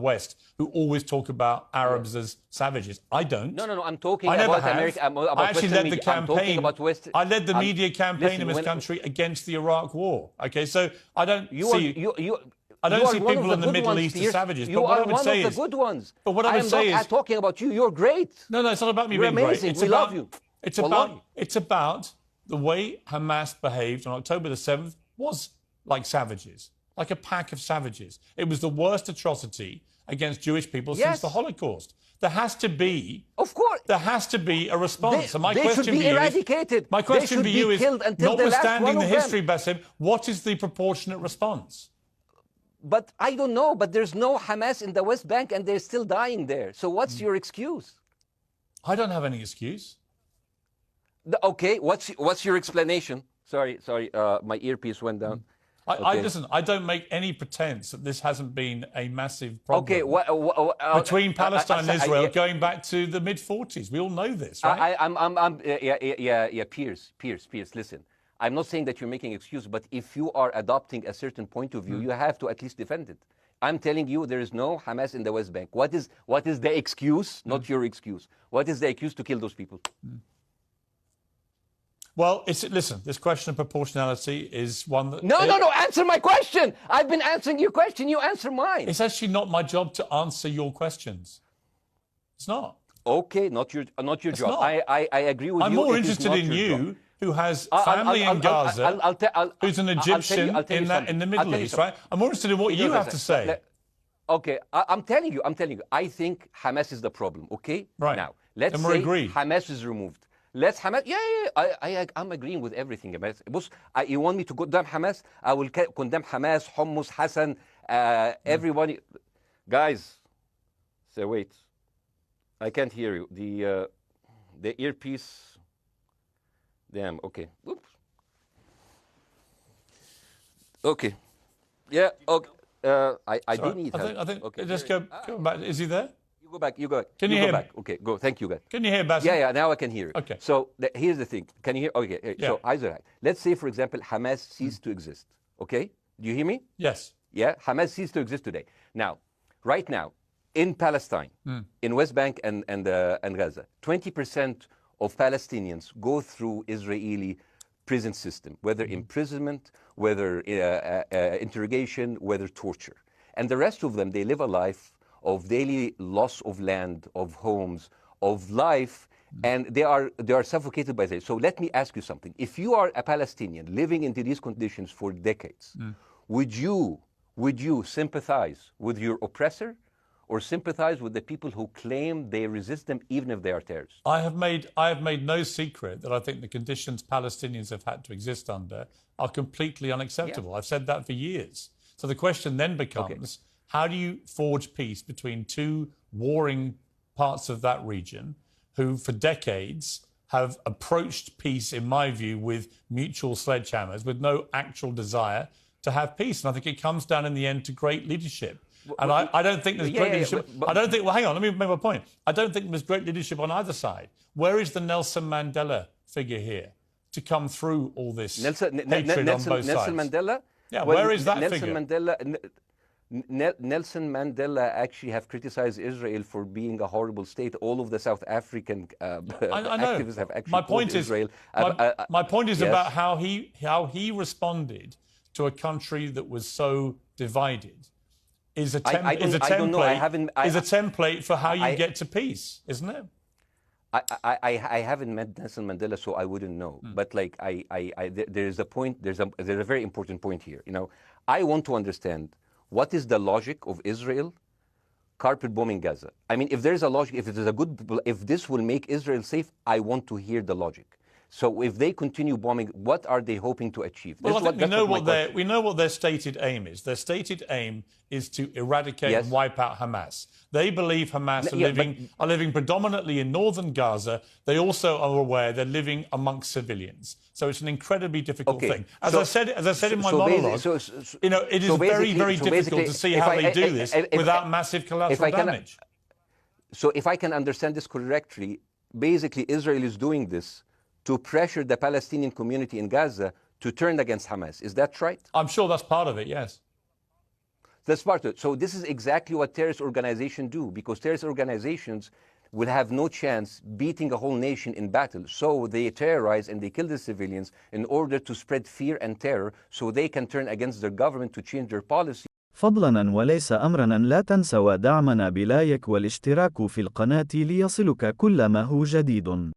West who always talk about Arabs as savages. I don't. No. I'm talking about America. About I actually led the campaign. I led the media campaign in this country against the Iraq War. Okay, so I don't see. I don't see people in the Middle East as savages. You are one of the good ones. But what I would say is, I'm talking about you. You're great. No, it's not about me being great. It's about, love you. It's about the way Hamas behaved on October the 7th was like savages, like a pack of savages. It was the worst atrocity against Jewish people since the Holocaust. There has to be, of course, there has to be a response. They should be eradicated. My question to you is, notwithstanding the history, Baasim, what is the proportionate response? But I don't know. But there's no Hamas in the West Bank, and they're still dying there. So what's your excuse? I don't have any excuse. Okay, what's your explanation? Sorry, my earpiece went down. Listen, I don't make any pretense that this hasn't been a massive problem between Palestine and Israel going back to the mid-40s. We all know this, right? Piers, listen. I'm not saying that you're making excuses, but if you are adopting a certain point of view, you have to at least defend it. I'm telling you, there is no Hamas in the West Bank. What is the excuse? Not your excuse. What is the excuse to kill those people? Well, listen, this question of proportionality is one that... No, answer my question. I've been answering your question. You answer mine. It's actually not my job to answer your questions. It's not. Okay, not your job. I agree with you. I'm more interested in you, who has family in Gaza, who's an Egyptian in the Middle East, right? I'm more interested in what you have to say. Okay, I'm telling you. I think Hamas is the problem, okay? Right. Now, let's say Hamas is removed. Let's Hamas. I'm agreeing with everything. You want me to condemn Hamas? I will condemn Hamas, Hummus, Hassan, everybody. Guys, so wait. I can't hear you. The earpiece. Damn. Okay. Oops. Okay. Yeah. Okay. I do need help. I think. Okay. Just go back. Is he there? You go back. Can you hear me? Okay, go. Thank you, guys. Can you hear Baasim? Yeah, now I can hear you. Okay. So here's the thing. Can you hear? Okay. Yeah. So Isaac, let's say, for example, Hamas ceased to exist. Okay? Do you hear me? Yes. Yeah? Hamas ceased to exist today. Now, right now, in Palestine, in West Bank and Gaza, 20% of Palestinians go through Israeli prison system, whether imprisonment, whether interrogation, whether torture. And the rest of them, they live a life of daily loss of land, of homes, of life, and they are suffocated by this. So let me ask you something. If you are a Palestinian living into these conditions for decades, would you sympathize with your oppressor, or sympathize with the people who claim they resist them even if they are terrorists? I have made no secret that I think the conditions Palestinians have had to exist under are completely unacceptable. I've said that for years. So the question then becomes, how do you forge peace between two warring parts of that region who, for decades, have approached peace, in my view, with mutual sledgehammers, with no actual desire to have peace? And I think it comes down in the end to great leadership. And I don't think there's great leadership. I don't think, well, hang on, let me make my point. I don't think there's great leadership on either side. Where is the Nelson Mandela figure here to come through all this hatred on both sides? Nelson Mandela? Yeah, where is that figure? Nelson Mandela actually have criticized Israel for being a horrible state. All of the South African activists have actually called Israel. My point is about how he responded to a country that was so divided. Is a template for how you get to peace, isn't it? I haven't met Nelson Mandela, so I wouldn't know. But like there's a point. There's a very important point here. You know, I want to understand what is the logic of Israel carpet bombing Gaza. I mean, if there's a logic, if this will make Israel safe, I want to hear the logic. So if they continue bombing, what are they hoping to achieve? Well, I think we know what their stated aim is. Their stated aim is to eradicate and wipe out Hamas. They believe Hamas are living predominantly in northern Gaza. They also are aware they're living amongst civilians. So it's an incredibly difficult thing. As I said in my monologue, you know, it is very, very difficult to see how they do this without massive collateral damage. So if I can understand this correctly, basically Israel is doing this to pressure the Palestinian community in Gaza to turn against Hamas. Is that right? I'm sure that's part of it, yes. That's part of it. So this is exactly what terrorist organizations do, because terrorist organizations will have no chance beating a whole nation in battle. So they terrorize and they kill the civilians in order to spread fear and terror so they can turn against their government to change their policy. فضلاً وليس أمراً أن لا تنسوا دعمنا بلايك والاشتراك في القناة ليصلك كل ما هو جديد.